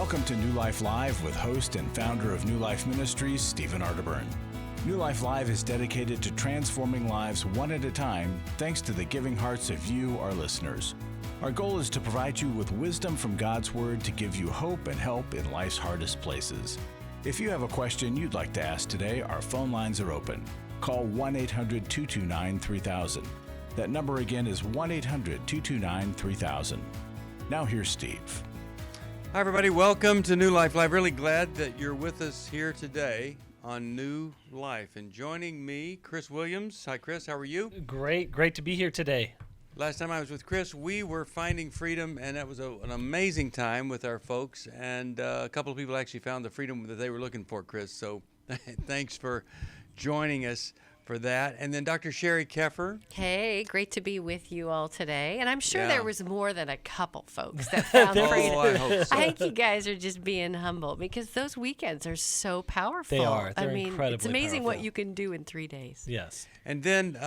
Welcome to New Life Live with host and founder of New Life Ministries, Stephen Arterburn. New Life Live is dedicated to transforming lives one at a time, thanks to the giving hearts of you, our listeners. Our goal is to provide you with wisdom from God's Word to give you hope and help in life's hardest places. If you have a question you'd like to ask today, our phone lines are open. Call 1-800-229-3000. That number again is 1-800-229-3000. Now here's Steve. Hi, everybody. Welcome to New Life Live. Really glad that you're with us here today on New Life. And joining me, Chris Williams. Hi, Chris. How are you? Great to be here today. Last time I was with Chris, we were finding freedom, and that was an amazing time with our folks. And a couple of people actually found the freedom that they were looking for, Chris. So thanks for joining us for that. And then Dr. Sheri Keffer. Hey, great to be with you all today. And I'm sure there was more than a couple folks that found freedom. Oh, I hope so. I think you guys are just being humble because those weekends are so powerful. They are. They're incredibly it's amazing powerful. what you can do in 3 days. Yes. And then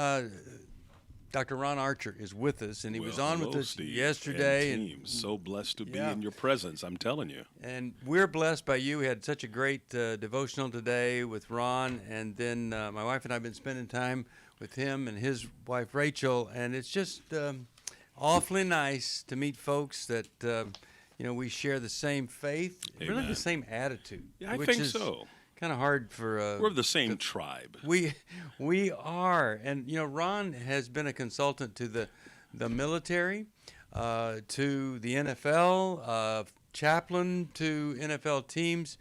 Dr. Ron Archer is with us, and he was on with us Steve, yesterday. And team. So blessed to be in your presence, I'm telling you. And we're blessed by you. We had such a great devotional today with Ron, and then my wife and I have been spending time with him and his wife, Rachel, and it's just awfully nice to meet folks that, we share the same faith, really the same attitude. Yeah, I think so. Kind of hard for we're the same tribe. We are, and Ron has been a consultant to the military, to the NFL, chaplain to NFL teams,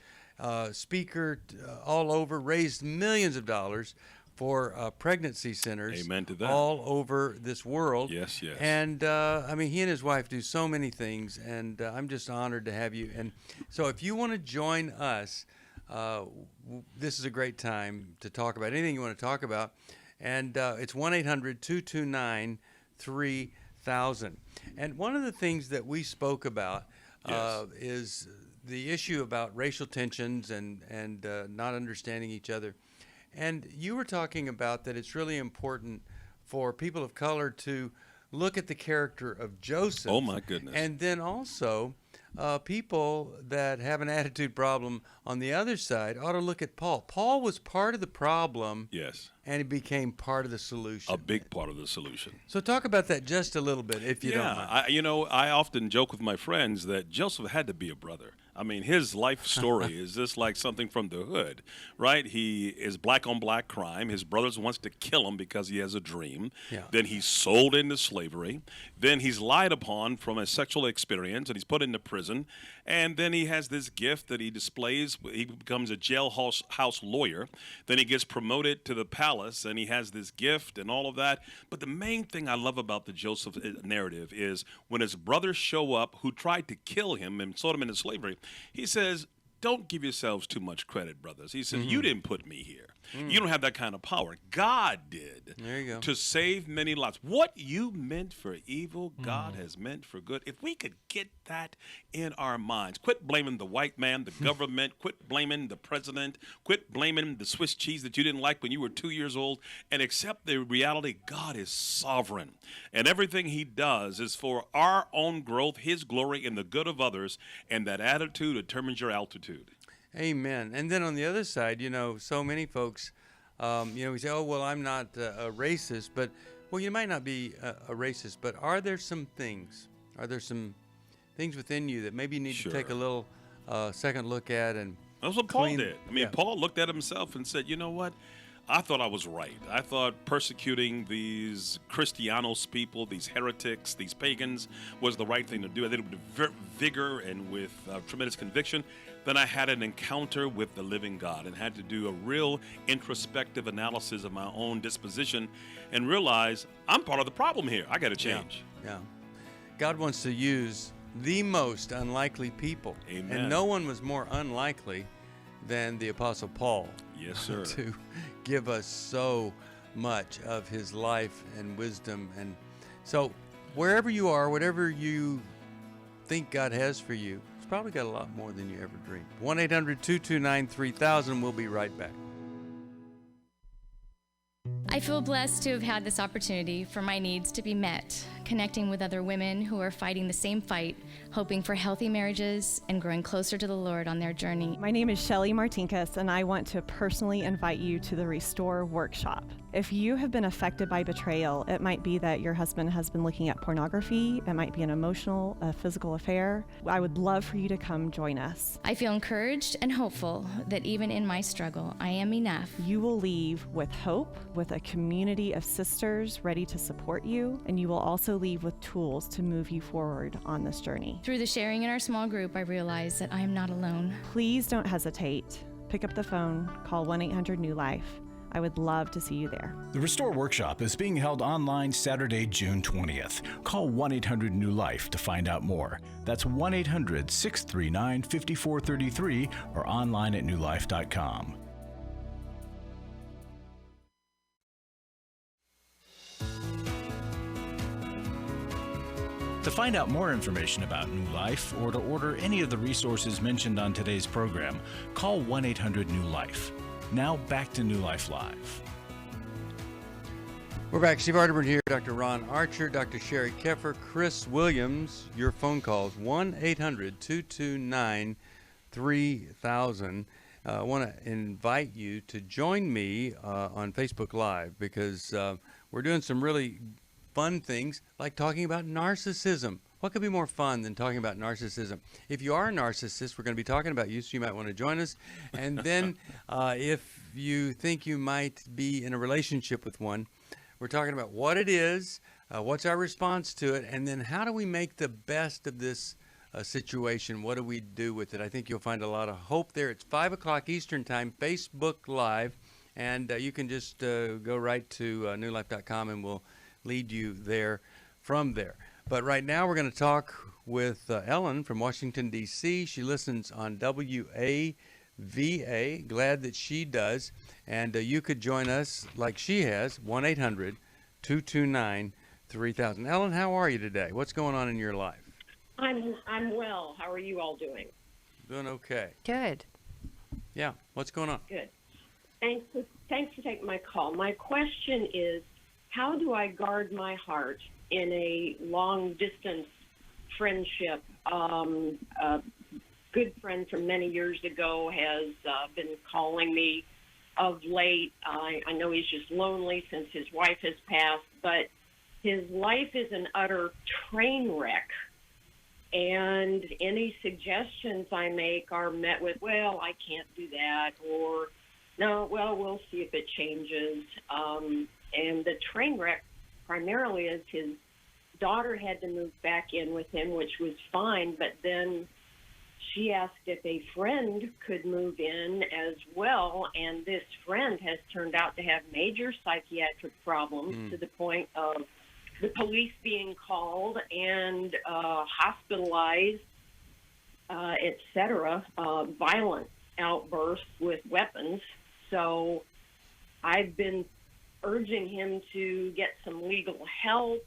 speaker all over, raised millions of dollars for pregnancy centers. Amen to that. All over this world. Yes. And he and his wife do so many things, and I'm just honored to have you. And so, if you want to join us. This is a great time to talk about anything you want to talk about. And it's 1-800-229-3000. And one of the things that we spoke about is the issue about racial tensions and not understanding each other. And you were talking about that it's really important for people of color to look at the character of Joseph. Oh, my goodness. And then also people that have an attitude problem on the other side ought to look at Paul. Paul was part of the problem. Yes. And he became part of the solution. A big part of the solution. So talk about that just a little bit, if you don't mind. I often joke with my friends that Joseph had to be a brother. I mean, his life story is just like something from the hood, right? He is black on black crime. His brothers wants to kill him because he has a dream. Yeah. Then he's sold into slavery. Then he's lied upon from a sexual experience, and he's put into prison. And then he has this gift that he displays. He becomes a jailhouse lawyer. Then he gets promoted to the palace, and he has this gift and all of that. But the main thing I love about the Joseph narrative is when his brothers show up who tried to kill him and sold him into slavery, he says, don't give yourselves too much credit, brothers. He says, you didn't put me here. You don't have that kind of power. God did. There you go. To save many lives. What you meant for evil, God has meant for good. If we could get that in our minds, quit blaming the white man, the government, quit blaming the president, quit blaming the Swiss cheese that you didn't like when you were 2 years old, and accept the reality God is sovereign. And everything he does is for our own growth, his glory, and the good of others, and that attitude determines your altitude. Amen. And then on the other side, so many folks, we say, oh, well, I'm not a racist. But, well, you might not be a racist, but are there some things within you that maybe you need to take a little second look at? And that's what Paul did. Paul looked at himself and said, you know what? I thought I was right. I thought persecuting these Christianos people, these heretics, these pagans was the right thing to do. I did it with vigor and with tremendous conviction. Then I had an encounter with the living God and had to do a real introspective analysis of my own disposition and realize I'm part of the problem here. I got to change. Yeah. God wants to use the most unlikely people. Amen. And no one was more unlikely than the Apostle Paul. Yes, sir. To give us so much of his life and wisdom. And so wherever you are, whatever you think God has for you, it's probably got a lot more than you ever dreamed. 1-800-229-3000. We'll be right back. I feel blessed to have had this opportunity for my needs to be met, connecting with other women who are fighting the same fight, hoping for healthy marriages and growing closer to the Lord on their journey. My name is Sheri Martinkus, and I want to personally invite you to the Restore Workshop. If you have been affected by betrayal, it might be that your husband has been looking at pornography, it might be an emotional, a physical affair. I would love for you to come join us. I feel encouraged and hopeful that even in my struggle, I am enough. You will leave with hope, with a community of sisters ready to support you, and you will also leave with tools to move you forward on this journey. Through the sharing in our small group, I realize that I am not alone. Please don't hesitate. Pick up the phone, call 1-800-NEW-LIFE. I would love to see you there. The Restore Workshop is being held online Saturday, June 20th. Call 1-800-NEW-LIFE to find out more. That's 1-800-639-5433 or online at newlife.com. To find out more information about New Life or to order any of the resources mentioned on today's program, call 1-800-NEW-LIFE. Now back to New Life Live. We're back. Steve Arterburn here, Dr. Ron Archer, Dr. Sheri Keffer, Chris Williams. Your phone calls, 1-800-229-3000. I want to invite you to join me on Facebook Live because we're doing some really fun things like talking about narcissism. What could be more fun than talking about narcissism? If you are a narcissist, we're going to be talking about you, so you might want to join us. And then if you think you might be in a relationship with one, we're talking about what it is, what's our response to it, and then how do we make the best of this situation? What do we do with it? I think you'll find a lot of hope there. It's 5 o'clock Eastern Time, Facebook Live, and you can just go right to newlife.com and we'll lead you there from there. But right now we're going to talk with Ellen from Washington, D.C. She listens on WAVA. Glad that she does. And you could join us like she has, 1-800-229-3000. Ellen, how are you today? What's going on in your life? I'm well. How are you all doing? Doing okay. Good. Yeah. What's going on? Good. Thanks for taking my call. My question is, how do I guard my heart in a long-distance friendship? A good friend from many years ago has been calling me of late. I know he's just lonely since his wife has passed, but his life is an utter train wreck. And any suggestions I make are met with, well, I can't do that, or no, well, we'll see if it changes. And the train wreck primarily is his daughter had to move back in with him, which was fine, but then she asked if a friend could move in as well, and this friend has turned out to have major psychiatric problems to the point of the police being called and hospitalized, etc., violent outbursts with weapons. So I've been urging him to get some legal help.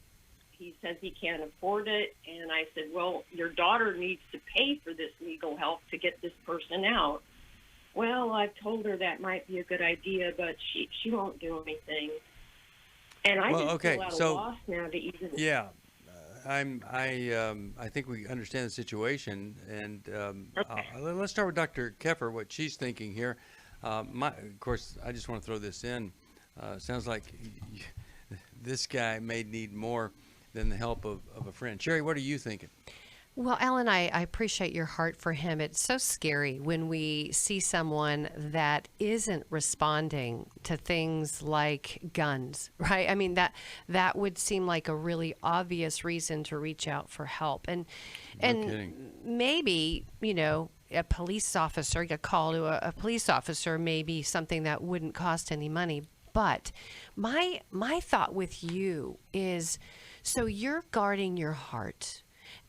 He says he can't afford it, and I said, well, your daughter needs to pay for this legal help to get this person out. Well, I've told her that might be a good idea, but she won't do anything. And I just feel at a loss now to even... Yeah, I think we understand the situation, and let's start with Dr. Keffer, what she's thinking here. Of course, I just want to throw this in. Sounds like this guy may need more than the help of a friend. Sheri, what are you thinking? Well, Alan, I appreciate your heart for him. It's so scary when we see someone that isn't responding to things like guns, right? I mean, that would seem like a really obvious reason to reach out for help. And maybe, you know, a police officer, a call to a police officer may be something that wouldn't cost any money. But my thought with you is, so you're guarding your heart.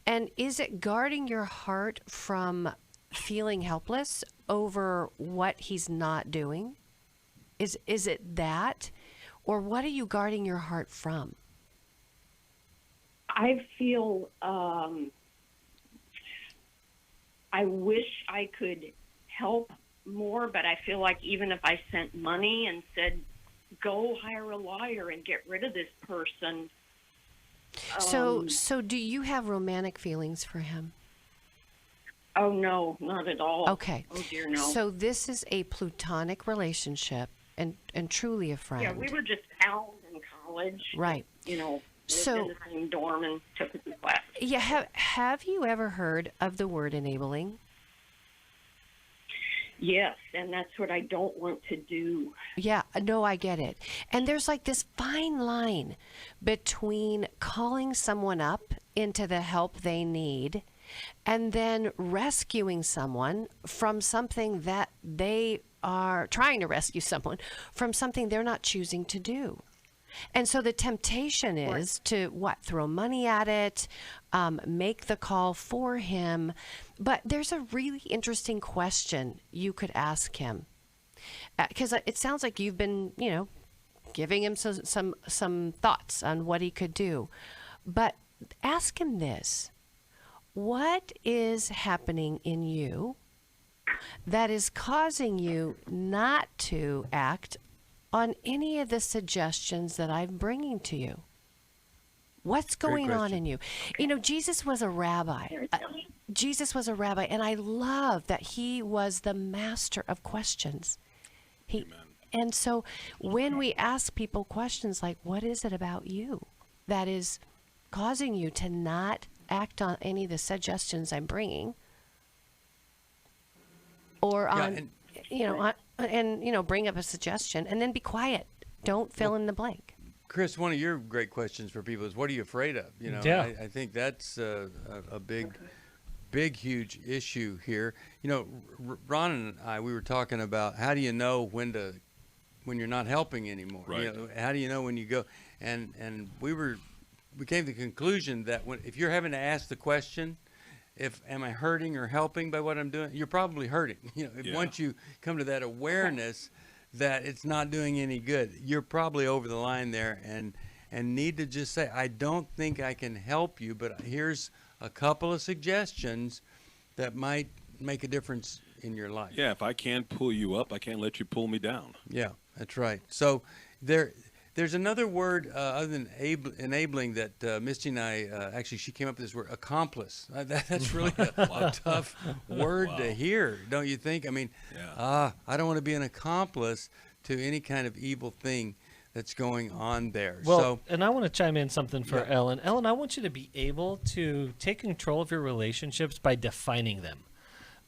And is it guarding your heart from feeling helpless over what he's not doing? Is it that? Or what are you guarding your heart from? I feel I wish I could help more, but I feel like even if I sent money and said, go hire a lawyer and get rid of this person. So do you have romantic feelings for him? Oh, no, not at all. Okay. Oh, dear, no. So this is a platonic relationship and truly a friend. Yeah, we were just pals in college. Right. You know, lived So- in the same dorm and took his class. Yeah, have you ever heard of the word enabling? Yes, and that's what I don't want to do. Yeah, no, I get it. And there's like this fine line between calling someone up into the help they need and then rescuing someone from something that they are trying to rescue someone from something they're not choosing to do. And so the temptation is to throw money at it, make the call for him. But there's a really interesting question you could ask him, because it sounds like you've been, giving him some thoughts on what he could do. But ask him this: what is happening in you that is causing you not to act on any of the suggestions that I'm bringing to you? What's going on in you? Jesus was a rabbi. Jesus was a rabbi, and I love that he was the master of questions. And so when we ask people questions like, what is it about you that is causing you to not act on any of the suggestions I'm bringing, or bring up a suggestion and then be quiet. Don't fill in the blank. Chris, one of your great questions for people is, what are you afraid of? Yeah. I think that's a big, huge issue here. Ron and I, we were talking about how do you know when you're not helping anymore? Right. How do you know when you go? And we came to the conclusion that if you're having to ask the question, am I hurting or helping by what I'm doing? You're probably hurting. Once you come to that awareness that it's not doing any good, you're probably over the line there and need to just say, I don't think I can help you, but here's a couple of suggestions that might make a difference in your life. Yeah, if I can't pull you up, I can't let you pull me down. Yeah, that's right. So there's another word other than enabling that Misty and I, actually she came up with this word, accomplice. That's really a tough word to hear, don't you think? I mean, I don't want to be an accomplice to any kind of evil thing that's going on there. Well, and I want to chime in something for Ellen. Ellen, I want you to be able to take control of your relationships by defining them.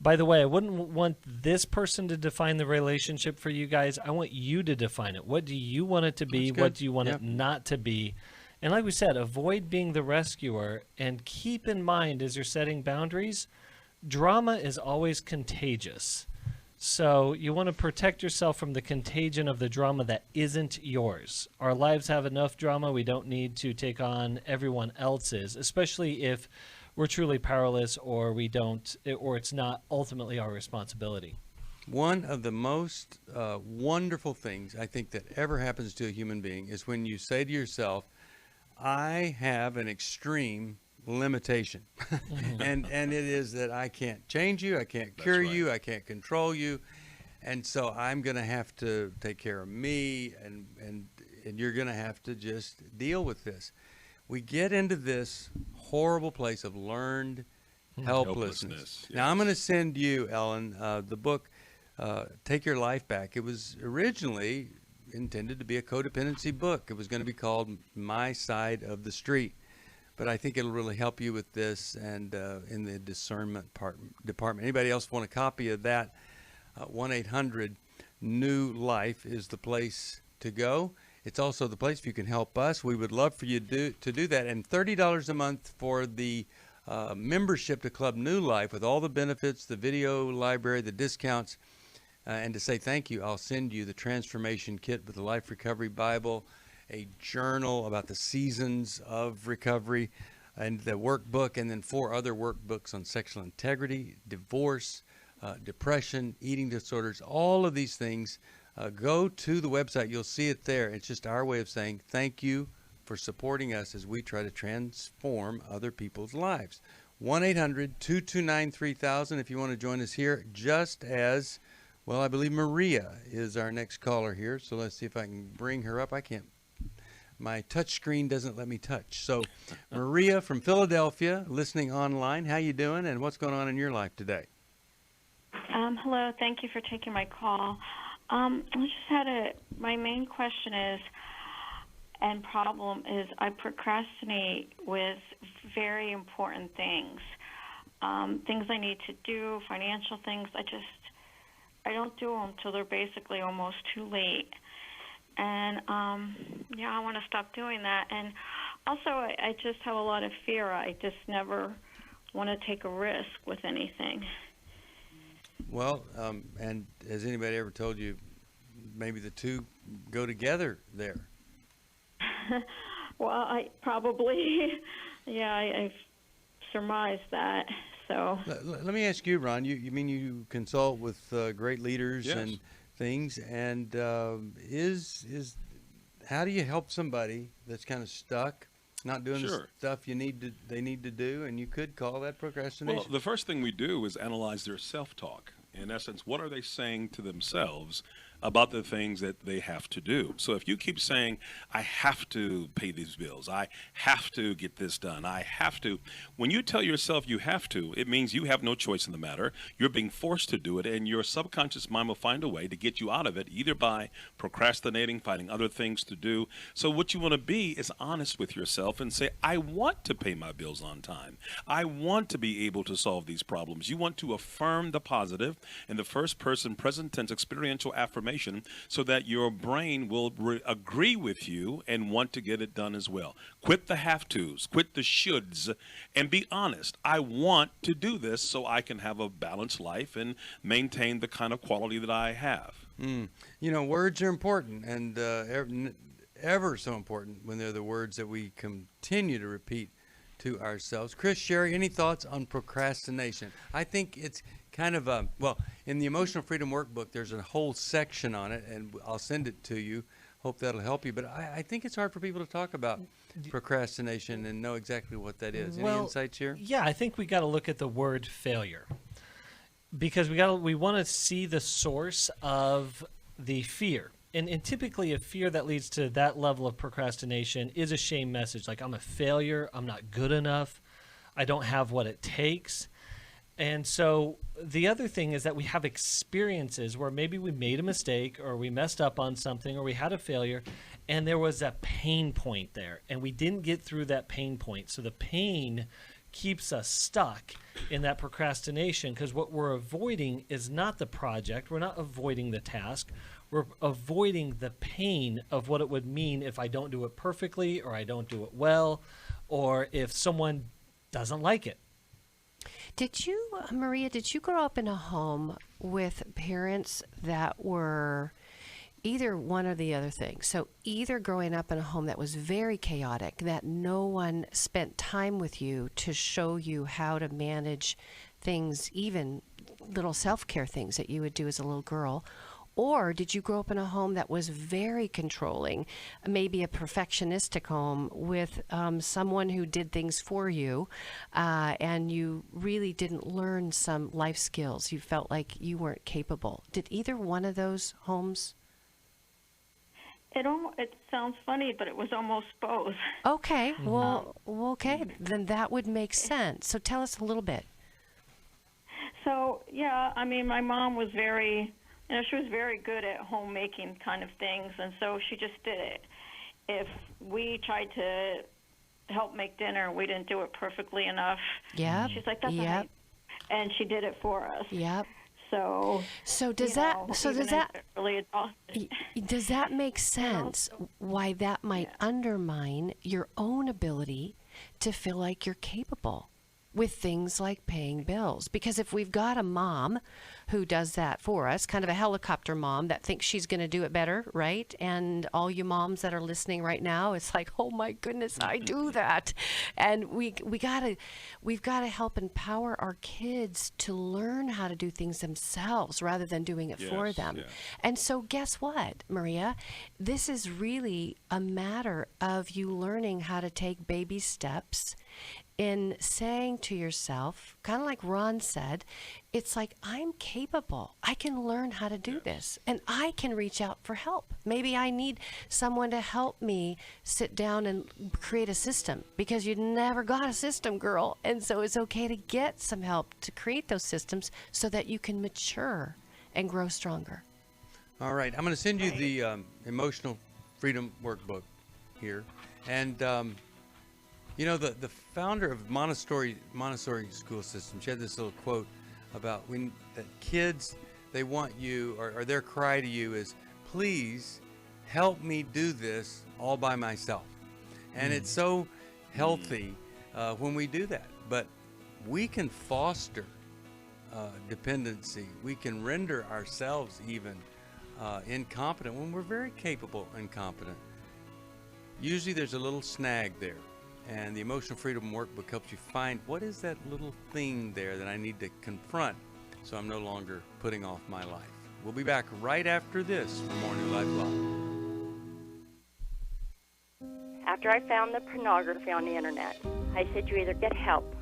By the way, I wouldn't want this person to define the relationship for you guys. I want you to define it. What do you want it to be? What do you want it not to be? And like we said, avoid being the rescuer, and keep in mind as you're setting boundaries, drama is always contagious. So you want to protect yourself from the contagion of the drama that isn't yours. Our lives have enough drama. We don't need to take on everyone else's, especially if we're truly powerless or it's not ultimately our responsibility. One of the most wonderful things I think that ever happens to a human being is when you say to yourself, I have an extreme limitation. and it is that I can't change you, I can't cure you, I can't control you, and so I'm going to have to take care of me, and you're going to have to just deal with this. We get into this horrible place of learned helplessness. Now, I'm going to send you, Ellen, the book, Take Your Life Back. It was originally intended to be a codependency book. It was going to be called My Side of the Street. But I think it'll really help you with this and in the discernment department. Anybody else want a copy of that? 1-800-NEW-LIFE is the place to go. It's also the place if you can help us. We would love for you to do that. And $30 a month for the membership to Club New Life with all the benefits, the video library, the discounts. And to say thank you, I'll send you the Transformation Kit with the Life Recovery Bible, a journal about the seasons of recovery, and the workbook, and then 4 other workbooks on sexual integrity, divorce, depression, eating disorders, all of these things. Go to the website. You'll see it there. It's just our way of saying thank you for supporting us as we try to transform other people's lives. 1-800-229-3000 if you want to join us here, just as Well, I believe Maria is our next caller here, so let's see if I can bring her up. I can't. My touch screen doesn't let me touch. So, Maria from Philadelphia, listening online. How you doing, and what's going on in your life today? Hello. Thank you for taking my call. My main question is, and problem is, I procrastinate with very important things. Things I need to do, financial things. I don't do them till they're basically almost too late. And, I want to stop doing that. And also, I just have a lot of fear. I just never want to take a risk with anything. Well, and has anybody ever told you maybe the two go together there? Well, I probably, I've surmised that. So let me ask you, Ron. You mean you consult with great leaders Yes. and things, and how do you help somebody that's kind of stuck, not doing the Sure. stuff they need to do, and you could call that procrastination? Well, the first thing we do is analyze their self-talk. In essence, what are they saying to themselves about the things that they have to do? So if you keep saying, I have to pay these bills, I have to get this done, I have to, when you tell yourself you have to, it means you have no choice in the matter. You're being forced to do it, and your subconscious mind will find a way to get you out of it, either by procrastinating, finding other things to do. So what you want to be is honest with yourself and say, I want to pay my bills on time. I want to be able to solve these problems. You want to affirm the positive in the first person present tense experiential affirmation, so that your brain will agree with you and want to get it done as well. Quit the have-tos, quit the shoulds, and be honest. I want to do this so I can have a balanced life and maintain the kind of quality that I have. Words are important, and ever so important when they're the words that we continue to repeat to ourselves. Chris, Sheri, any thoughts on procrastination? I think it's kind of in the Emotional Freedom Workbook, there's a whole section on it, and I'll send it to you. Hope that'll help you. But I think it's hard for people to talk about procrastination and know exactly what that is. Any insights here? Yeah, I think we got to look at the word failure, because we want to see the source of the fear. And typically a fear that leads to that level of procrastination is a shame message, like I'm a failure, I'm not good enough, I don't have what it takes. And so the other thing is that we have experiences where maybe we made a mistake or we messed up on something or we had a failure and there was a pain point there and we didn't get through that pain point. So the pain keeps us stuck in that procrastination, because what we're avoiding is not the project. We're not avoiding the task. We're avoiding the pain of what it would mean if I don't do it perfectly or I don't do it well, or if someone doesn't like it. Maria, did you grow up in a home with parents that were either one or the other thing? So either growing up in a home that was very chaotic, that no one spent time with you to show you how to manage things, even little self-care things that you would do as a little girl, or did you grow up in a home that was very controlling, maybe a perfectionistic home with someone who did things for you, and you really didn't learn some life skills? You felt like you weren't capable. Did either one of those homes? It sounds funny, but it was almost both. Okay, okay, then that would make sense. So tell us a little bit. So, my mom was she was very good at homemaking kind of things, and so she just did it. If we tried to help make dinner, we didn't do it perfectly enough. Yeah. She's like, that's right. And she did it for us. Yep. So does that make sense why that might undermine your own ability to feel like you're capable with things like paying bills? Because if we've got a mom who does that for us, kind of a helicopter mom that thinks she's going to do it better, right? And all you moms that are listening right now, it's like, oh my goodness, I do that. And we've got to help empower our kids to learn how to do things themselves rather than doing it for them. Yeah. And so guess what, Maria? This is really a matter of you learning how to take baby steps in saying to yourself, kind of like Ron said, it's like, I'm capable. I can learn how to do this, and I can reach out for help. Maybe I need someone to help me sit down and create a system, because you never got a system, girl. And so it's okay to get some help to create those systems so that you can mature and grow stronger. All right, I'm going to send you the Emotional Freedom Workbook here. And, you know, the founder of Montessori school system, she had this little quote about that kids, they want you, or their cry to you is, please help me do this all by myself. And it's so healthy when we do that. But we can foster dependency. We can render ourselves even incompetent when we're very capable and competent. Usually there's a little snag there, and the Emotional Freedom Workbook helps you find what is that little thing there that I need to confront so I'm no longer putting off my life. We'll be back right after this for more New Life Live. After I found the pornography on the internet, I said you either get help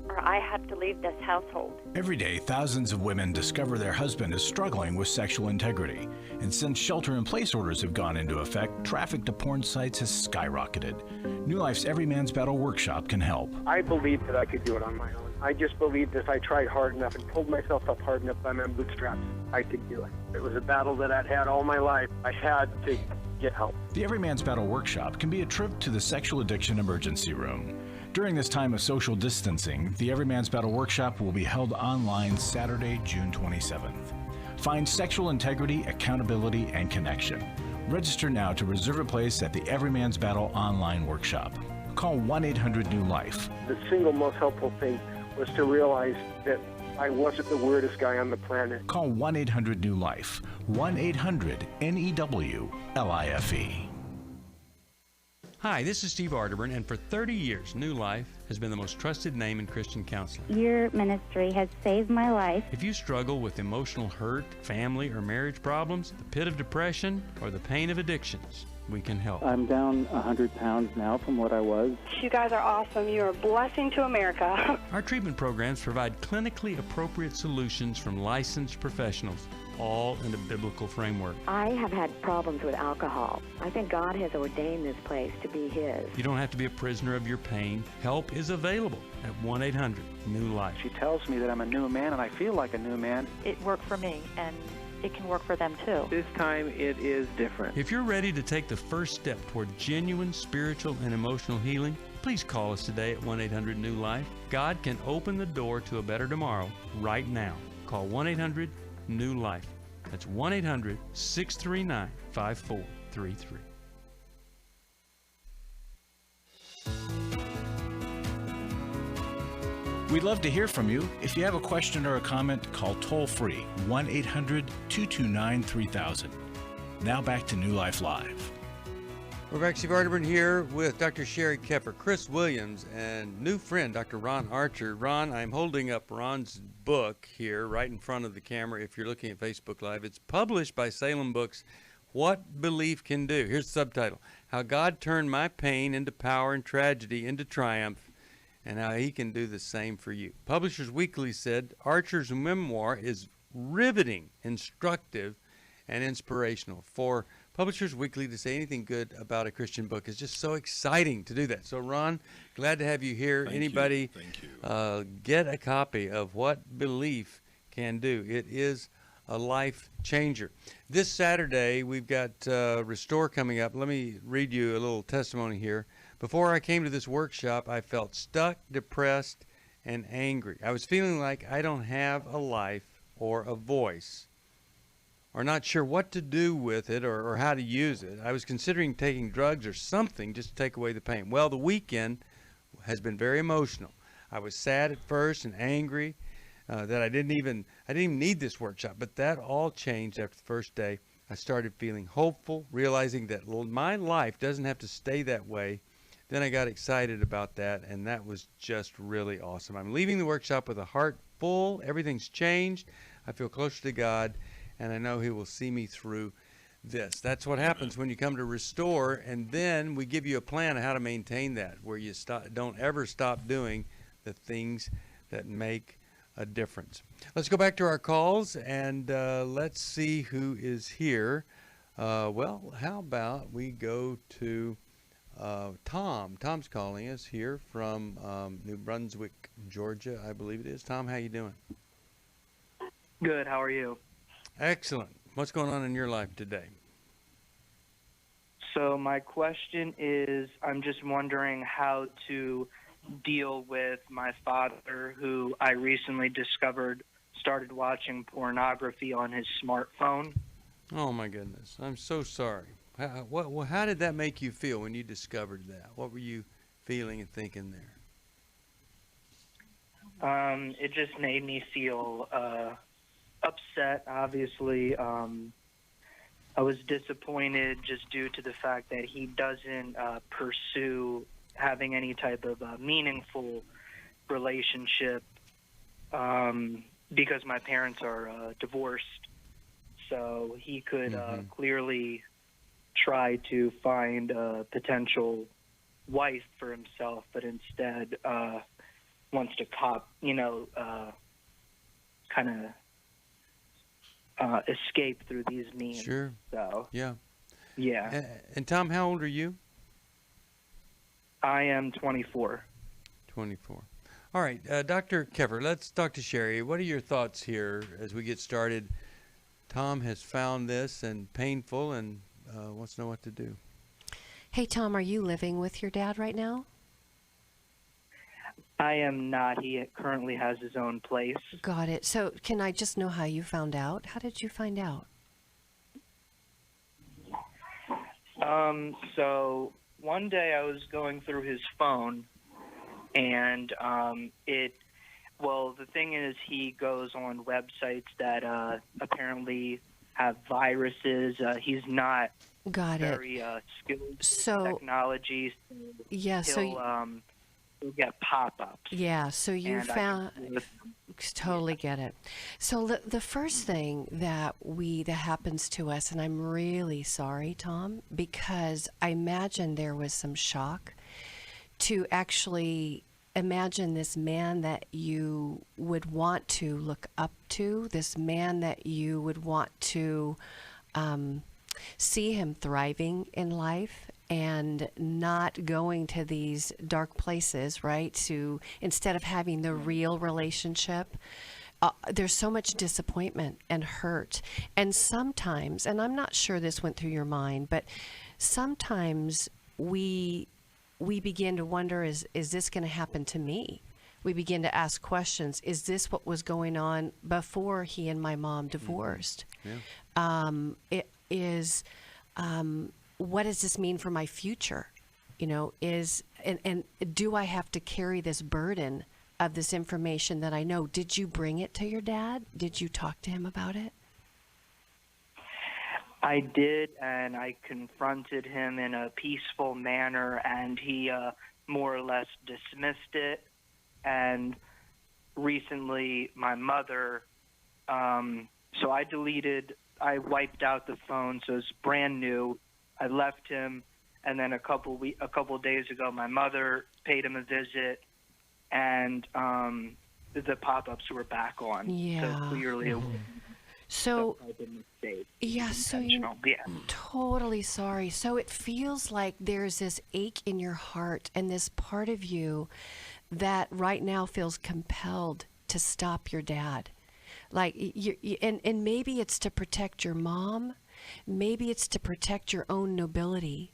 or I have to leave this household. Every day, thousands of women discover their husband is struggling with sexual integrity. And since shelter-in-place orders have gone into effect, traffic to porn sites has skyrocketed. New Life's Every Man's Battle Workshop can help. I believed that I could do it on my own. I just believed if I tried hard enough and pulled myself up hard enough by my bootstraps, I could do it. It was a battle that I'd had all my life. I had to get help. The Every Man's Battle Workshop can be a trip to the Sexual Addiction Emergency Room. During this time of social distancing, the Every Man's Battle Workshop will be held online Saturday, June 27th. Find sexual integrity, accountability, and connection. Register now to reserve a place at the Every Man's Battle online workshop. Call 1-800-NEW-LIFE. The single most helpful thing was to realize that I wasn't the weirdest guy on the planet. Call 1-800-NEW-LIFE. 1-800-NEWLIFE. Hi, this is Steve Arterburn, and for 30 years, New Life has been the most trusted name in Christian counseling. Your ministry has saved my life. If you struggle with emotional hurt, family or marriage problems, the pit of depression, or the pain of addictions, we can help. I'm down 100 pounds now from what I was. You guys are awesome. You're a blessing to America. Our treatment programs provide clinically appropriate solutions from licensed professionals, all in a biblical framework. I have had problems with alcohol. I think God has ordained this place to be His. You don't have to be a prisoner of your pain. Help is available at 1-800-NEW-LIFE. She tells me that I'm a new man, and I feel like a new man. It worked for me, and it can work for them too. This time it is different. If you're ready to take the first step toward genuine spiritual and emotional healing, please call us today at 1-800-NEW-LIFE. God can open the door to a better tomorrow right now. Call 1-800-NEW-LIFE. That's 1-800-639-5433. We'd love to hear from you. If you have a question or a comment, call toll-free 1-800-229-3000. Now back to New Life Live. We're back. Steve Arterburn here with Dr. Sheri Keffer, Chris Williams, and new friend, Dr. Ron Archer. Ron, I'm holding up Ron's book here right in front of the camera if you're looking at Facebook Live. It's published by Salem Books, What Belief Can Do. Here's the subtitle: How God Turned My Pain into Power and Tragedy into Triumph, and how He can do the same for you. Publishers Weekly said Archer's memoir is riveting, instructive, and inspirational. For Publishers Weekly to say anything good about a Christian book is just so exciting to do that. So, Ron, glad to have you here. Thank Anybody you. Thank you. Get a copy of What Belief Can Do. It is a life changer. This Saturday, we've got Restore coming up. Let me read you a little testimony here. Before I came to this workshop, I felt stuck, depressed, and angry. I was feeling like I don't have a life or a voice, or not sure what to do with it or how to use it. I was considering taking drugs or something just to take away the pain. Well, the weekend has been very emotional. I was sad at first and angry that I didn't even need this workshop, but that all changed after the first day. I started feeling hopeful, realizing that my life doesn't have to stay that way. Then I got excited about that, and that was just really awesome. I'm leaving the workshop with a heart full. Everything's changed. I feel closer to God, and I know He will see me through this. That's what happens when you come to restore, and then we give you a plan of how to maintain that, where you don't ever stop doing the things that make a difference. Let's go back to our calls, and let's see who is here. Well, how about we go to Tom. Tom's calling us here from New Brunswick, Georgia, I believe it is. Tom, how you doing? Good. How are you? Excellent. What's going on in your life today? So my question is, I'm just wondering how to deal with my father, who I recently discovered started watching pornography on his smartphone. Oh, my goodness. I'm so sorry. How did that make you feel when you discovered that? What were you feeling and thinking there? It just made me feel upset, obviously. I was disappointed just due to the fact that he doesn't pursue having any type of meaningful relationship because my parents are divorced. So he could clearly try to find a potential wife for himself, but instead wants to kind of escape through these means. Sure. So yeah. And Tom, how old are you? I am 24. 24. All right, Dr. Keffer, let's talk to Sheri. What are your thoughts here as we get started? Tom has found this and painful and wants to know what to do. Hey, Tom, are you living with your dad right now? I am not. He currently has his own place. Got it. So can I just know how you found out? How did you find out? So one day I was going through his phone, and the thing is, he goes on websites that apparently have viruses. He's not very skilled in technology. Yeah, He'll get pop-ups. Yeah, so you found... Totally get it. So the first thing that happens to us, and I'm really sorry, Tom, because I imagine there was some shock to actually imagine this man that you would want to look up to, this man that you would want to see him thriving in life and not going to these dark places, right? To instead of having the real relationship, there's so much disappointment and hurt. And sometimes, and I'm not sure this went through your mind, but sometimes we begin to wonder, is this going to happen to me? We begin to ask questions. Is this what was going on before he and my mom divorced? It is, what does this mean for my future? You know, and do I have to carry this burden of this information that I know? Did you bring it to your dad? Did you talk to him about it? I did, and I confronted him in a peaceful manner, and he more or less dismissed it. And recently, my mother, so I wiped out the phone, so it's brand new. I left him, and then a couple days ago, my mother paid him a visit, and the pop-ups were back on. Yeah. So clearly it was so intentional. Totally sorry. So it feels like there's this ache in your heart and this part of you that right now feels compelled to stop your dad. Like and maybe it's to protect your mom, maybe it's to protect your own nobility,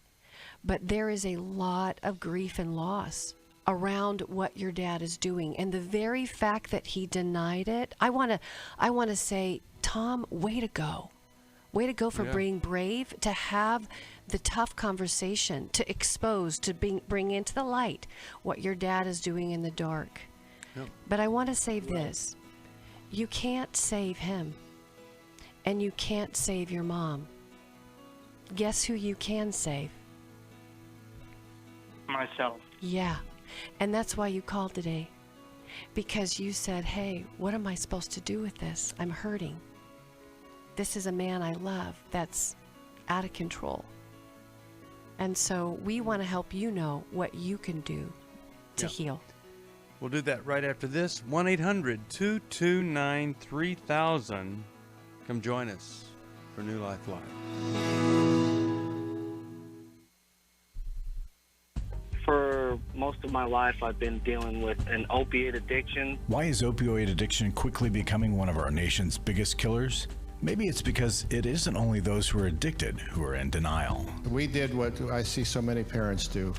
but there is a lot of grief and loss around what your dad is doing, and the very fact that he denied it, I want to say, Tom, way to go for being brave, to have the tough conversation, to expose, to bring into the light what your dad is doing in the dark. But I want to say this: you can't save him, and you can't save your mom. Guess who you can save? Myself. Yeah. And that's why you called today, because you said, hey, what am I supposed to do with this? I'm hurting. This is a man I love that's out of control. And so we want to help you know what you can do to heal. We'll do that right after this. 1-800-229-3000. Come join us for New Life Live. For most of my life, I've been dealing with an opiate addiction. Why is opioid addiction quickly becoming one of our nation's biggest killers? Maybe it's because it isn't only those who are addicted who are in denial. We did what I see so many parents do,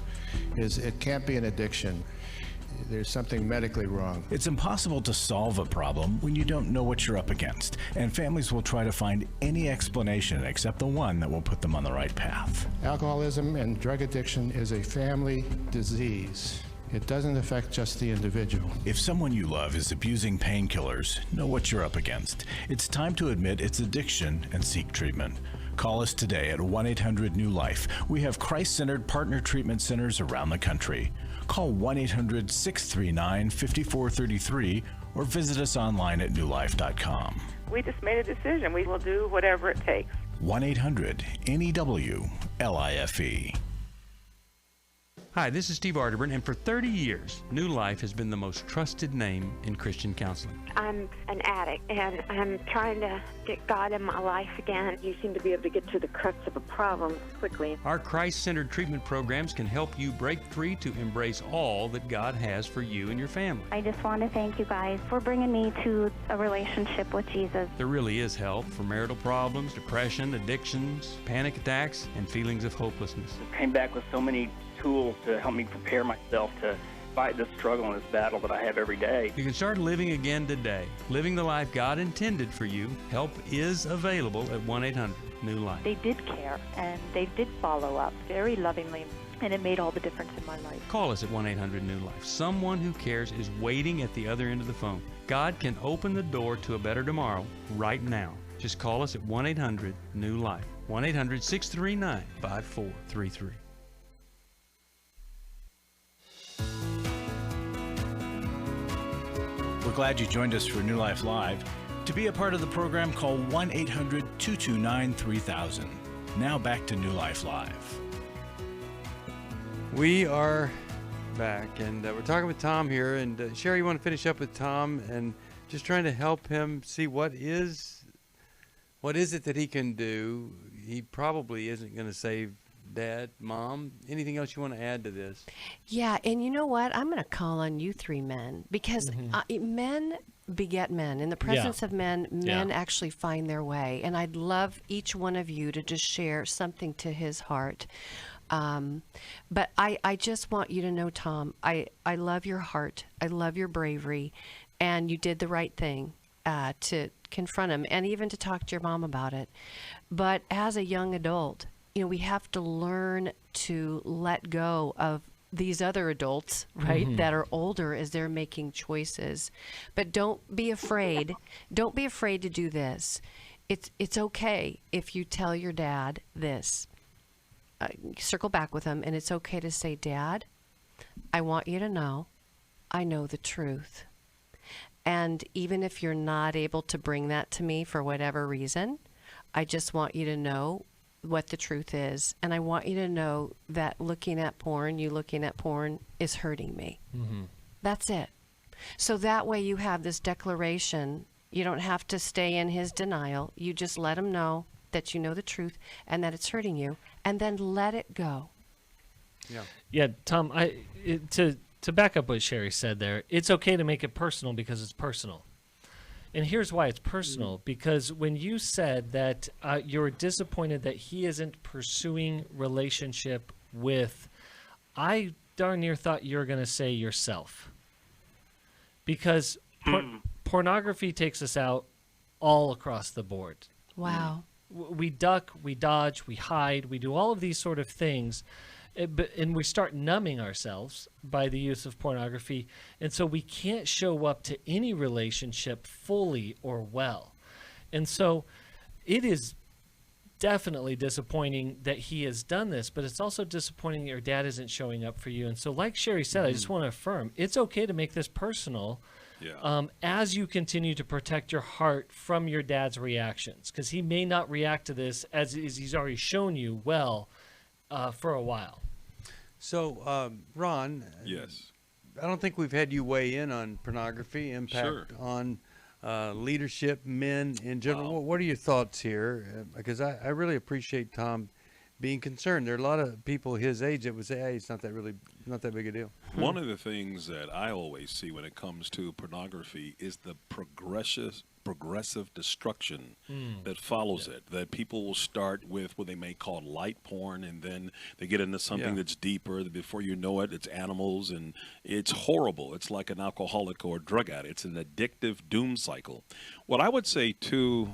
is it can't be an addiction. There's something medically wrong. It's impossible to solve a problem when you don't know what you're up against, and families will try to find any explanation except the one that will put them on the right path. Alcoholism and drug addiction is a family disease. It doesn't affect just the individual. If someone you love is abusing painkillers, know what you're up against. It's time to admit it's addiction and seek treatment. Call us today at 1-800-NEW-LIFE. We have Christ-centered partner treatment centers around the country. Call 1-800-639-5433 or visit us online at newlife.com. We just made a decision. We will do whatever it takes. 1-800-NEW-LIFE. Hi, this is Steve Arterburn, and for 30 years, New Life has been the most trusted name in Christian counseling. I'm an addict, and I'm trying to get God in my life again. You seem to be able to get to the crux of a problem quickly. Our Christ-centered treatment programs can help you break free to embrace all that God has for you and your family. I just want to thank you guys for bringing me to a relationship with Jesus. There really is help for marital problems, depression, addictions, panic attacks, and feelings of hopelessness. I came back with so many tools to help me prepare myself to fight this struggle and this battle that I have every day. You can start living again today, living the life God intended for you. Help is available at 1-800-NEW-LIFE. They did care, and they did follow up very lovingly, and it made all the difference in my life. Call us at 1-800-NEW-LIFE. Someone who cares is waiting at the other end of the phone. God can open the door to a better tomorrow right now. Just call us at 1-800-NEW-LIFE. 1-800-639-5433. We're glad you joined us for New Life Live. To be a part of the program, call 1-800-229-3000. Now back to New Life Live. We are back, and we're talking with Tom here. And Sheri, you want to finish up with Tom and just trying to help him see what is it that he can do? He probably isn't going to save Dad, Mom. Anything else you want to add to this? Yeah, and you know what? I'm going to call on you three men because men beget men. In the presence of men, men actually find their way. And I'd love each one of you to just share something to his heart. But I just want you to know, Tom, I love your heart. I love your bravery. And you did the right thing to confront him and even to talk to your mom about it. But as a young adult, we have to learn to let go of these other adults, right, that are older as they're making choices. But don't be afraid. Don't be afraid to do this. It's okay if you tell your dad this. Circle back with him, and it's okay to say, Dad, I want you to know I know the truth. And even if you're not able to bring that to me for whatever reason, I just want you to know what the truth is. And I want you to know that you looking at porn is hurting me. That's it. So that way you have this declaration. You don't have to stay in his denial. You just let him know that you know the truth and that it's hurting you, and then let it go. Yeah, Tom, to back up what Sheri said there, it's okay to make it personal because it's personal. And here's why it's personal, because when you said that you're disappointed that he isn't pursuing relationship with, I darn near thought you were going to say yourself. Because pornography takes us out all across the board. Wow. We duck, we dodge, we hide, we do all of these sort of things. And we start numbing ourselves by the use of pornography, and so we can't show up to any relationship fully or well. And so it is definitely disappointing that he has done this, but it's also disappointing that your dad isn't showing up for you. And so like Sheri said, I just want to affirm, it's okay to make this personal as you continue to protect your heart from your dad's reactions, because he may not react to this as he's already shown you well for a while. So, Ron. Yes. I don't think we've had you weigh in on pornography, impact on leadership, men in general. What are your thoughts here? Because I really appreciate Tom being concerned. There are a lot of people his age that would say, hey, it's not that big a deal. One of the things that I always see when it comes to pornography is the progressive destruction that follows it. That people will start with what they may call light porn, and then they get into something that's deeper. Before you know it, it's animals, and it's horrible. It's like an alcoholic or a drug addict. It's an addictive doom cycle. What I would say, too,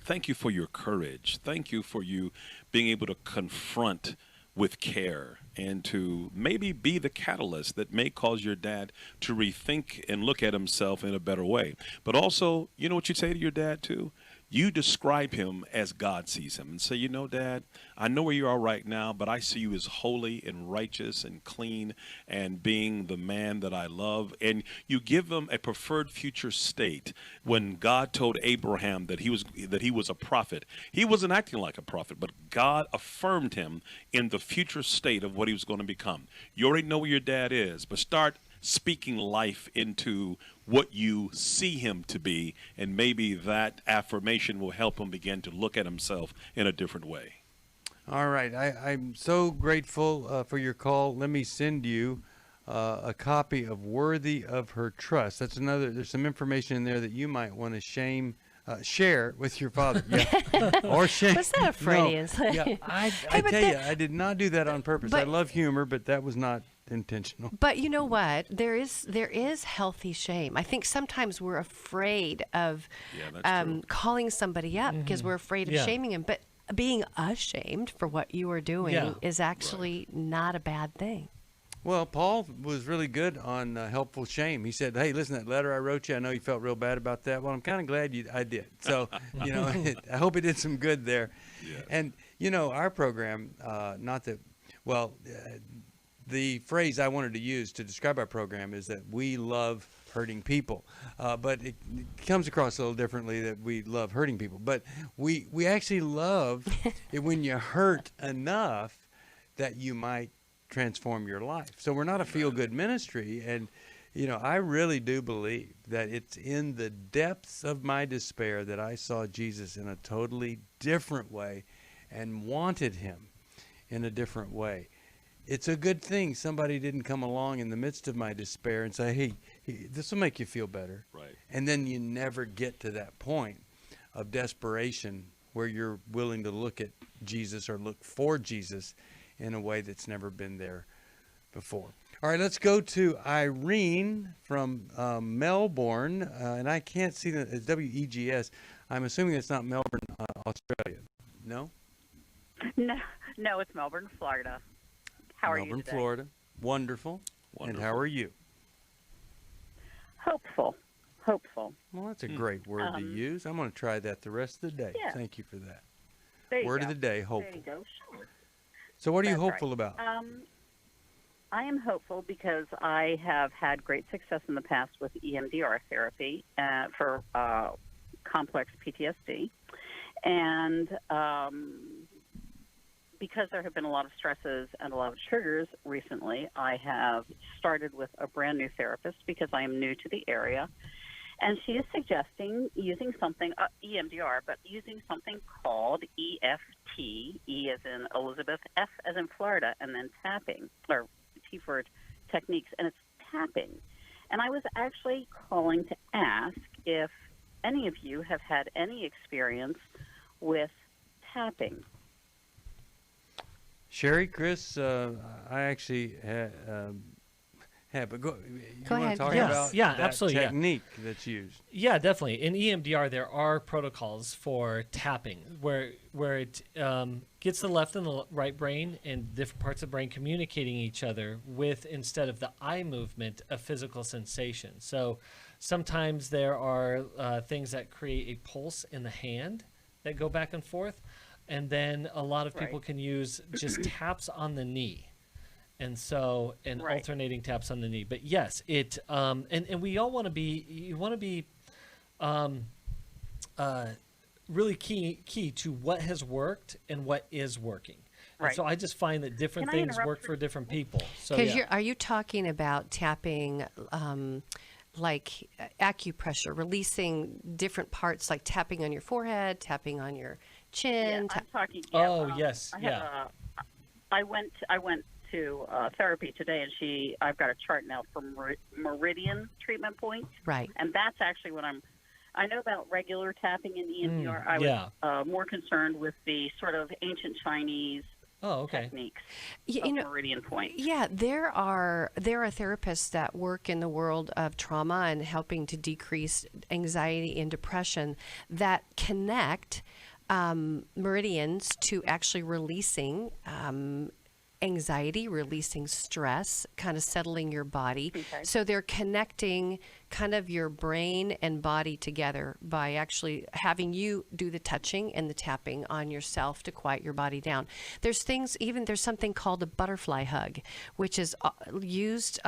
thank you for your courage. Thank you for you being able to confront with care and to maybe be the catalyst that may cause your dad to rethink and look at himself in a better way. But also, you know what you say to your dad too? You describe him as God sees him and say, you know, Dad, I know where you are right now, but I see you as holy and righteous and clean and being the man that I love. And you give him a preferred future state. When God told Abraham that he was a prophet, he wasn't acting like a prophet, but God affirmed him in the future state of what he was going to become. You already know where your dad is, but start speaking life into what you see him to be, and maybe that affirmation will help him begin to look at himself in a different way. All right. I'm so grateful for your call. Let me send you a copy of Worthy of Her Trust. That's there's some information in there that you might want to share with your father. Or shame. Was that a Freudian slip? No. I tell you, I did not do that on purpose. I love humor, but that was not intentional. But you know what? There is healthy shame. I think sometimes we're afraid of calling somebody up because we're afraid of shaming him. But being ashamed for what you are doing is actually not a bad thing. Well, Paul was really good on helpful shame. He said, hey, listen, that letter I wrote you, I know you felt real bad about that. Well, I'm kind of glad I did. So, I hope it did some good there. Yes. And, our program, the phrase I wanted to use to describe our program is that we love hurting people. But it comes across a little differently that we love hurting people. But we actually love it when you hurt enough that you might transform your life. So we're not a feel-good ministry. And, I really do believe that it's in the depths of my despair that I saw Jesus in a totally different way and wanted him in a different way. It's a good thing somebody didn't come along in the midst of my despair and say, hey, this will make you feel better. Right. And then you never get to that point of desperation where you're willing to look at Jesus or look for Jesus in a way that's never been there before. All right, let's go to Irene from Melbourne. And I can't see that it's WEGS. I'm assuming it's not Melbourne, Australia. No? No, it's Melbourne, Florida. How are you today? Melbourne, Florida. Wonderful. And how are you? Hopeful. Well, that's a great word to use. I'm going to try that the rest of the day. Yeah. Thank you for that. There Word you of the day, hopeful. There you go. Sure. So what are you That's hopeful right. about? I am hopeful because I have had great success in the past with EMDR therapy for complex PTSD. And because there have been a lot of stresses and a lot of triggers recently, I have started with a brand new therapist because I am new to the area. And she is suggesting using something, EMDR, but using something called EFT, E as in Elizabeth, F as in Florida, and then tapping, or T for techniques, and it's tapping. And I was actually calling to ask if any of you have had any experience with tapping. Sheri, Chris, I actually have, but go ahead. Talk about that absolutely, technique that's used. Yeah, definitely. In EMDR, there are protocols for tapping where it gets the left and the right brain and different parts of the brain communicating each other with, instead of the eye movement, a physical sensation. So sometimes there are things that create a pulse in the hand that go back and forth. And then a lot of people can use just taps on the knee. And so, alternating taps on the knee. But yes, it, and we all want to be, you want to be really key to what has worked and what is working. Right. And so I just find that different things work for different people. So, are you talking about tapping, like acupressure, releasing different parts, like tapping on your forehead, tapping on your chin? I'm talking. Yes. I went to therapy today, and I've got a chart now for meridian treatment points. Right. And that's actually what I know about regular tapping in EMDR. I was more concerned with the sort of ancient Chinese techniques of meridian point. Yeah, there are therapists that work in the world of trauma and helping to decrease anxiety and depression that connect meridians to actually releasing anxiety, releasing stress, kind of settling your body. Okay. So they're connecting kind of your brain and body together by actually having you do the touching and the tapping on yourself to quiet your body down. There's something called a butterfly hug, which is used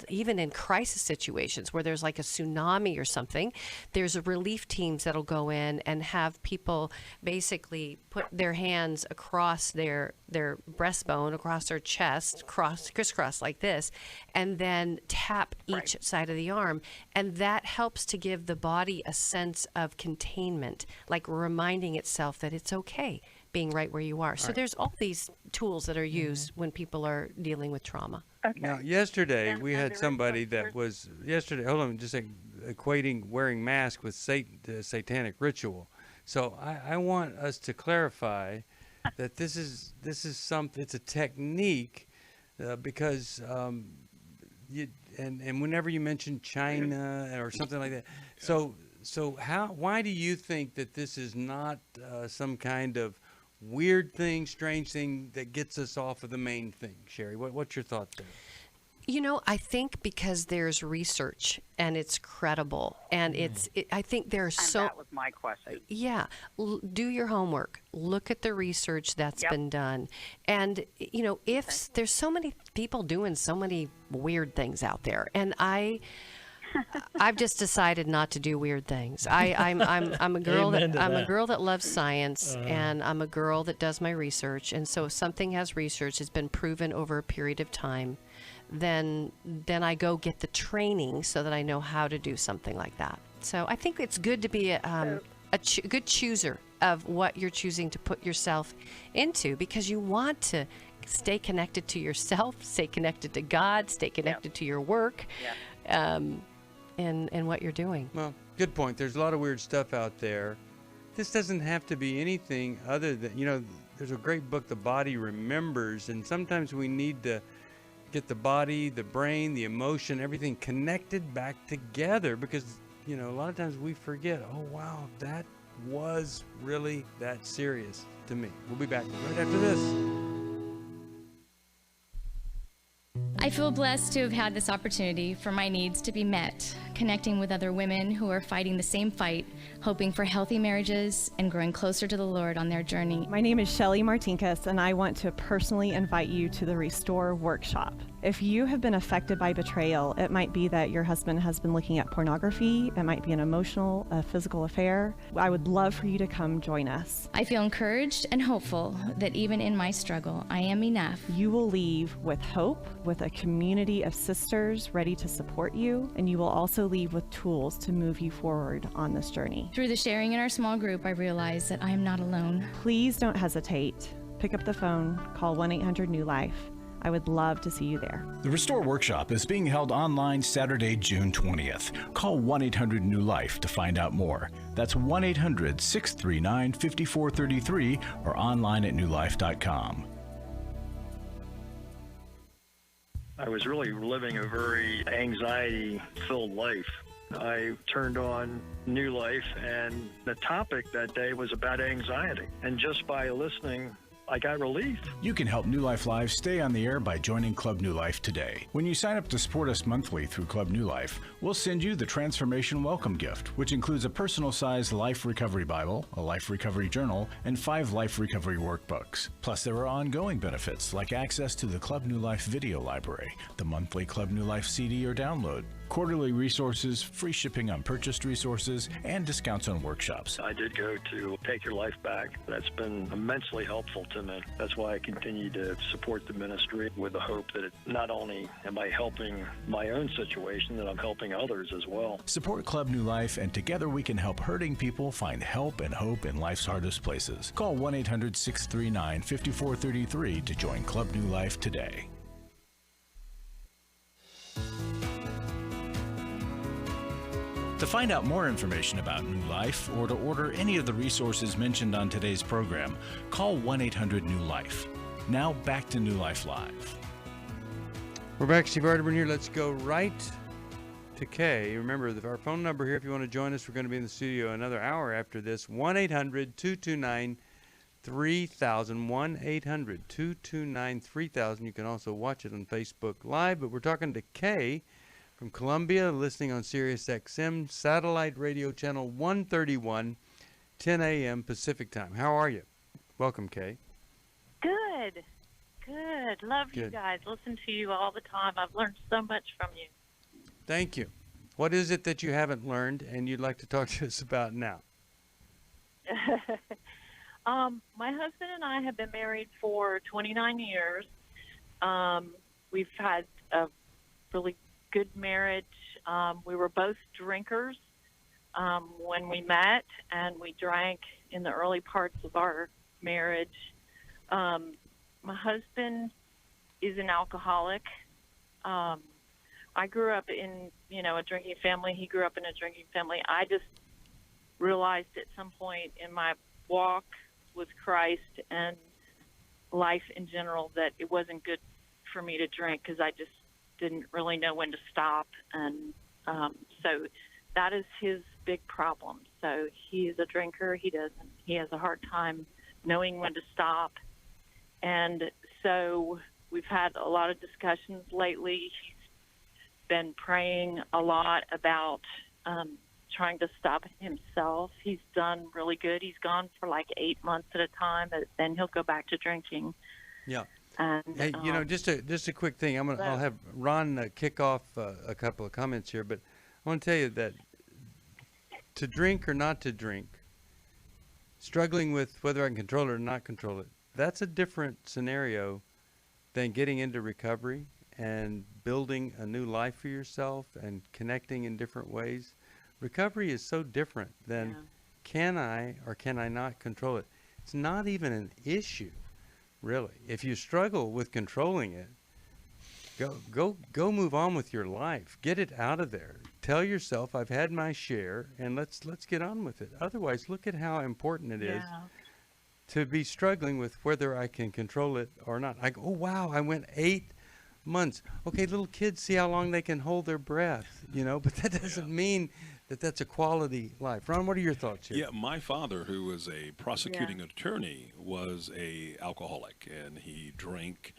even in crisis situations where there's like a tsunami or something. There's relief teams that'll go in and have people basically put their hands across their breastbone, across their chest, crisscross like this, and then tap each side of the arm. And that helps to give the body a sense of containment, like reminding itself that it's okay being right where you are. So there's all these tools that are used when people are dealing with trauma. Okay. Now, yesterday we had somebody that was hold on, just equating wearing mask with satanic ritual. So I want us to clarify that this is something. It's a technique because and whenever you mention China or something like that, so why do you think that this is not some kind of weird thing, strange thing that gets us off of the main thing? Sheri, what's your thought there? I think because there's research and it's credible, and I think there's that was my question. Yeah, do your homework. Look at the research that's been done, and if there's so many people doing so many weird things out there, and I've just decided not to do weird things. I'm a girl a girl that loves science, and I'm a girl that does my research. And so if something has research, it's been proven over a period of time, then I go get the training so that I know how to do something like that. So I think it's good to be a good chooser of what you're choosing to put yourself into, because you want to stay connected to yourself, stay connected to God, stay connected to your work. And what you're doing. Well, good point. There's a lot of weird stuff out there. This doesn't have to be anything other than, there's a great book, The Body Remembers, and sometimes we need to get the body, the brain, the emotion, everything connected back together, because, a lot of times we forget, oh, wow, that was really that serious to me. We'll be back right after this. I feel blessed to have had this opportunity for my needs to be met, connecting with other women who are fighting the same fight, hoping for healthy marriages and growing closer to the Lord on their journey. My name is Sheri Martinkus, and I want to personally invite you to the Restore Workshop. If you have been affected by betrayal, it might be that your husband has been looking at pornography, it might be an emotional, a physical affair. I would love for you to come join us. I feel encouraged and hopeful that even in my struggle, I am enough. You will leave with hope, with a community of sisters ready to support you, and you will also leave with tools to move you forward on this journey. Through the sharing in our small group, I realize that I am not alone. Please don't hesitate. Pick up the phone, call 1-800-NEW-LIFE. I would love to see you there. The Restore Workshop is being held online Saturday, June 20th. Call 1-800-NEW-LIFE to find out more. That's 1-800-639-5433 or online at newlife.com. I was really living a very anxiety-filled life. I turned on New Life, and the topic that day was about anxiety. And just by listening I got relief. You can help New Life Live stay on the air by joining Club New Life today. When you sign up to support us monthly through Club New Life, we'll send you the Transformation Welcome Gift, which includes a personal-sized Life Recovery Bible, a Life Recovery Journal, and 5 Life Recovery Workbooks. Plus, there are ongoing benefits like access to the Club New Life video library, the monthly Club New Life CD or download, quarterly resources, free shipping on purchased resources, and discounts on workshops. I did go to Take Your Life Back. That's been immensely helpful to me. That's why I continue to support the ministry with the hope that not only am I helping my own situation, that I'm helping others as well. Support Club New Life, and together we can help hurting people find help and hope in life's hardest places. Call 1-800-639-5433 to join Club New Life today. To find out more information about New Life or to order any of the resources mentioned on today's program, call 1-800-NEW-LIFE. Now back to New Life Live. We're back. Steve Arterburn here. Let's go right to Kay. Remember, our phone number here, if you want to join us, we're going to be in the studio another hour after this. 1-800-229-3000. 1-800-229-3000. You can also watch it on Facebook Live. But we're talking to Kay from Columbia, listening on Sirius XM, satellite radio channel 131, 10 a.m. Pacific time. How are you? Welcome, Kay. Good. Love you guys. Listen to you all the time. I've learned so much from you. Thank you. What is it that you haven't learned and you'd like to talk to us about now? My husband and I have been married for 29 years. We've had a really good marriage. We were both drinkers when we met, and we drank in the early parts of our marriage. My husband is an alcoholic. I grew up in, a drinking family. He grew up in a drinking family. I just realized at some point in my walk with Christ and life in general that it wasn't good for me to drink because I just didn't really know when to stop. And so that is his big problem. So he is a drinker. He has a hard time knowing when to stop. And so we've had a lot of discussions lately. He's been praying a lot about trying to stop himself. He's done really good. He's gone for like 8 months at a time, but then he'll go back to drinking. Yeah. And, hey, just a quick thing. I'll have Ron kick off a couple of comments here, but I want to tell you that to drink or not to drink, struggling with whether I can control it or not control it, that's a different scenario than getting into recovery and building a new life for yourself and connecting in different ways. Recovery is so different than can I or can I not control it. It's not even an issue, really. If you struggle with controlling it, go move on with your life. Get it out of there. Tell yourself, I've had my share, and let's get on with it. Otherwise, look at how important it is to be struggling with whether I can control it or not. I go, oh wow, I went 8 months. Okay, little kids see how long they can hold their breath, but that doesn't mean that that's a quality life. Ron, what are your thoughts here? Yeah, my father, who was a prosecuting attorney, was a alcoholic, and he drank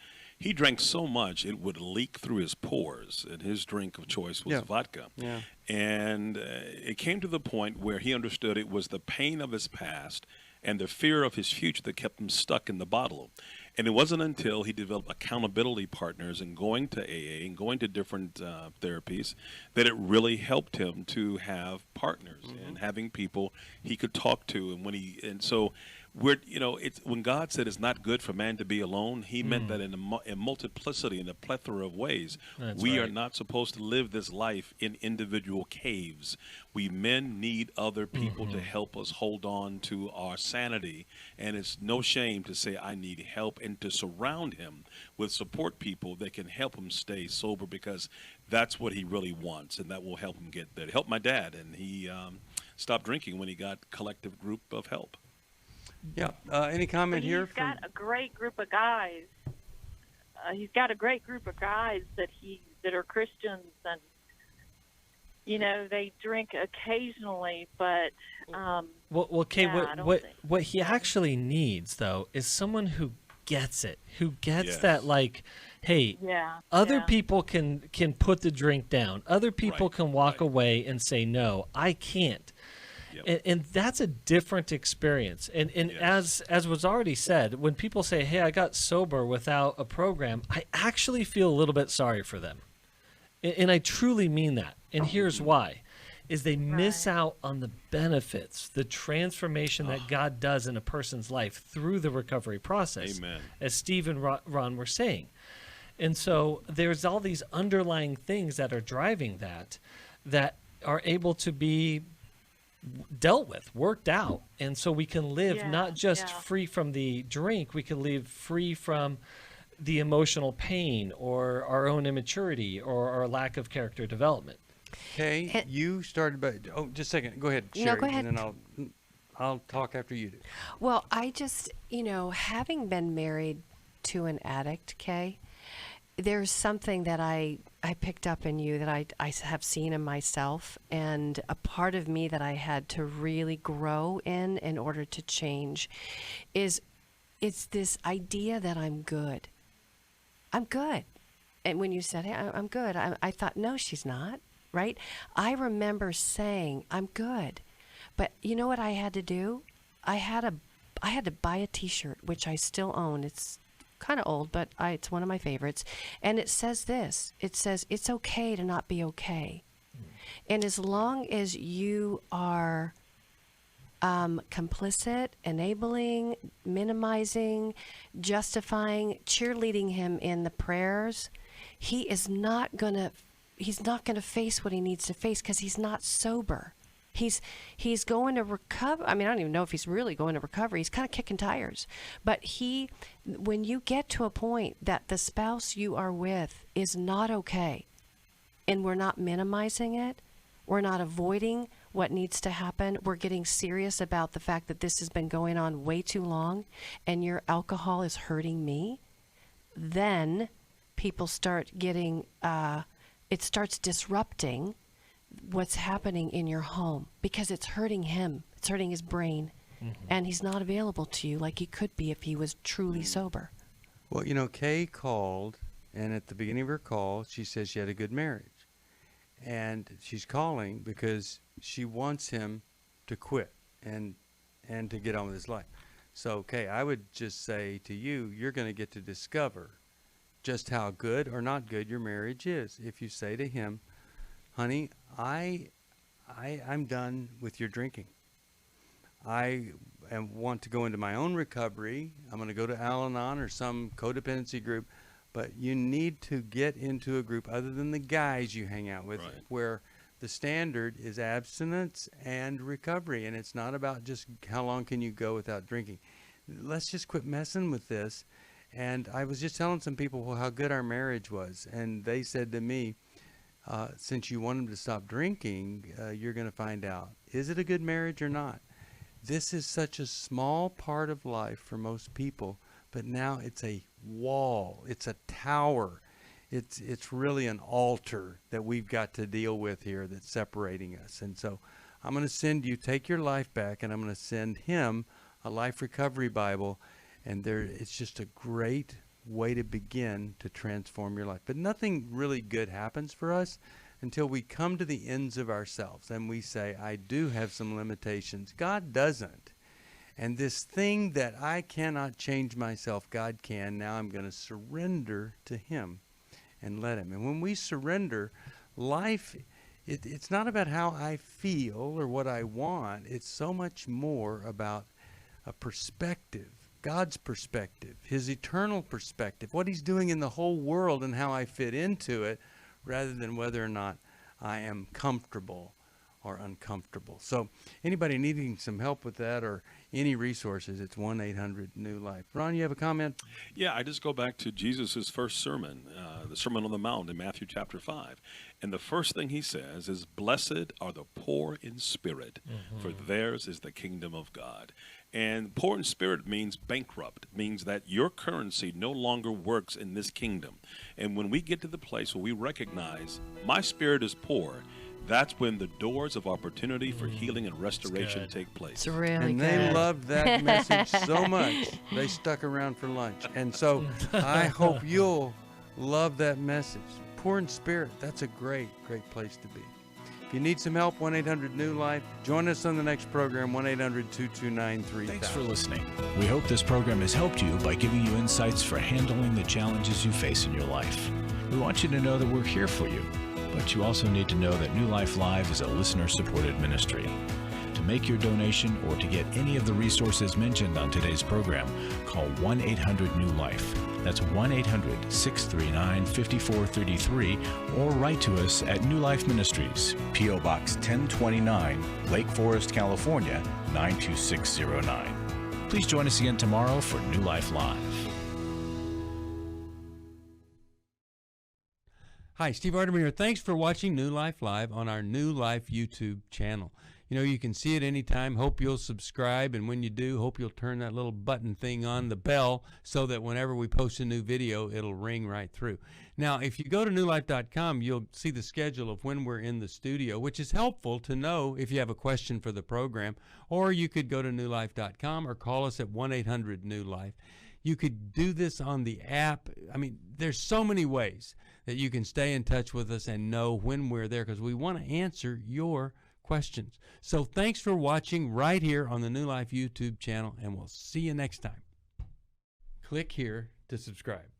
so much it would leak through his pores, and his drink of choice was vodka. Yeah. And it came to the point where he understood it was the pain of his past and the fear of his future that kept him stuck in the bottle. And it wasn't until he developed accountability partners and going to AA and going to different therapies that it really helped him to have partners and having people he could talk to. And so it's when God said it's not good for man to be alone, he meant that in multiplicity, in a plethora of ways. We are not supposed to live this life in individual caves. We men need other people to help us hold on to our sanity. And it's no shame to say, I need help, and to surround him with support people that can help him stay sober, because that's what he really wants, and that will help him get there. It helped my dad, and he stopped drinking when he got collective group of help. Yeah. Any comment here? He's got a great group of guys. He's got a great group of guys that are Christians, and they drink occasionally, but Well, Kay, yeah, I don't what he actually needs though is someone who gets it, who gets Yes. that, like, hey, Yeah, other yeah. people can put the drink down, other people can walk away and say no, I can't. And that's a different experience. And as was already said, when people say, hey, I got sober without a program, I actually feel a little bit sorry for them. And I truly mean that. And here's why. Is they miss out on the benefits, the transformation that God does in a person's life through the recovery process. Amen. As Steve and Ron were saying. And so there's all these underlying things that are driving that are able to be dealt with, worked out. And so we can live not just free from the drink, we can live free from the emotional pain or our own immaturity or our lack of character development. Okay, you started by. Oh, just a second. Go ahead, Sheri, No, go ahead. and then I'll talk after you do. Well, I just, having been married to an addict, Kay, there's something that I picked up in you that I have seen in myself, and a part of me that I had to really grow in order to change it's this idea that I'm good. I'm good. And when you said, hey, I'm good, I thought, no, she's not, right? I remember saying, I'm good. But you know what I had to do? I had to buy a T-shirt, which I still own. It's kind of old, but it's one of my favorites. And it says this. It says, it's okay to not be okay. And as long as you are complicit, enabling, minimizing, justifying, cheerleading him in the prayers, he's not going to face what he needs to face because he's not sober. He's going to recover. I mean, I don't even know if he's really going to recovery. He's kind of kicking tires. But when you get to a point that the spouse you are with is not okay, and we're not minimizing it, we're not avoiding what needs to happen, we're getting serious about the fact that this has been going on way too long, and your alcohol is hurting me, then people start getting, it starts disrupting what's happening in your home because it's hurting him. It's hurting his brain. And he's not available to you like he could be if he was truly sober. Well, Kay called, and at the beginning of her call, she says she had a good marriage. And she's calling because she wants him to quit and to get on with his life. So, Kay, I would just say to you, you're going to get to discover just how good or not good your marriage is if you say to him, honey, I'm done with your drinking. I want to go into my own recovery. I'm going to go to Al-Anon or some codependency group, but you need to get into a group other than the guys you hang out with, where the standard is abstinence and recovery, and it's not about just how long can you go without drinking. Let's just quit messing with this. And I was just telling some people how good our marriage was, and they said to me, since you want him to stop drinking, you're going to find out, is it a good marriage or not? This is such a small part of life for most people, but now it's a wall, it's a tower, it's really an altar that we've got to deal with here that's separating us. And so I'm going to send you, take your life back, and I'm going to send him a life recovery Bible, and it's just a great way to begin to transform your life. But nothing really good happens for us until we come to the ends of ourselves and we say, I do have some limitations. God doesn't. And this thing that I cannot change myself, God can. Now I'm going to surrender to him and let him. And when we surrender, life, it's not about how I feel or what I want. It's so much more about a perspective. God's perspective, his eternal perspective, what he's doing in the whole world and how I fit into it, rather than whether or not I am comfortable or uncomfortable. So anybody needing some help with that or any resources, it's 1-800-NEW-LIFE. Ron, you have a comment? Yeah, I just go back to Jesus' first sermon, the Sermon on the Mount in Matthew chapter 5. And the first thing he says is, blessed are the poor in spirit, for theirs is the kingdom of God. And poor in spirit means bankrupt, means that your currency no longer works in this kingdom. And when we get to the place where we recognize my spirit is poor, that's when the doors of opportunity for healing and restoration take place. It's really and good. they loved that message so much, they stuck around for lunch. And so I hope you'll love that message. Poor in spirit, that's a great, great place to be. If you need some help, 1-800-NEW-LIFE. Join us on the next program, 1-800-229-3000. Thanks for listening. We hope this program has helped you by giving you insights for handling the challenges you face in your life. We want you to know that we're here for you, but you also need to know that New Life Live is a listener-supported ministry. To make your donation or to get any of the resources mentioned on today's program, call 1-800-NEW-LIFE. That's 1-800-639-5433, or write to us at New Life Ministries, P.O. Box 1029, Lake Forest, California, 92609. Please join us again tomorrow for New Life Live. Hi, Steve Arterburn here. Thanks for watching New Life Live on our New Life YouTube channel. You know, you can see it anytime. Hope you'll subscribe, and when you do, hope you'll turn that little button thing on, the bell, so that whenever we post a new video, it'll ring right through. Now, if you go to newlife.com, you'll see the schedule of when we're in the studio, which is helpful to know if you have a question for the program, or you could go to newlife.com or call us at 1-800-NEW-LIFE. You could do this on the app. I mean, there's so many ways that you can stay in touch with us and know when we're there, because we want to answer your questions. So thanks for watching right here on the New Life YouTube channel, and we'll see you next time. Click here to subscribe.